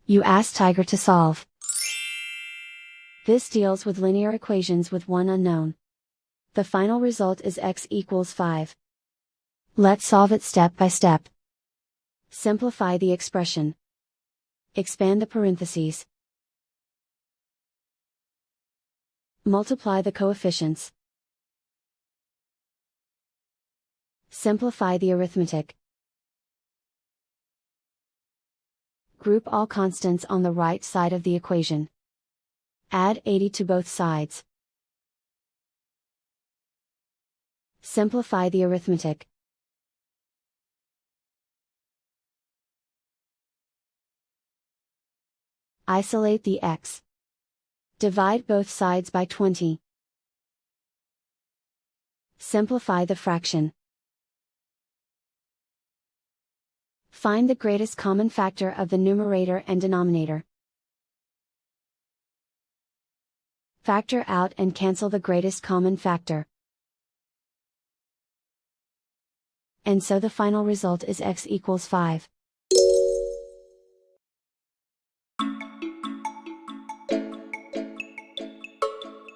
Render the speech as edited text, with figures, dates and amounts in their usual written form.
You ask Tiger to solve. This deals with linear equations with one unknown. The final result is x equals 5. Let's solve it step by step. Simplify the expression. Expand the parentheses. Multiply the coefficients. Simplify the arithmetic. Group all constants on the right side of the equation. Add 80 to both sides. Simplify the arithmetic. Isolate the x. Divide both sides by 20. Simplify the fraction. Find the greatest common factor of the numerator and denominator. Factor out and cancel the greatest common factor. And so the final result is x equals 5.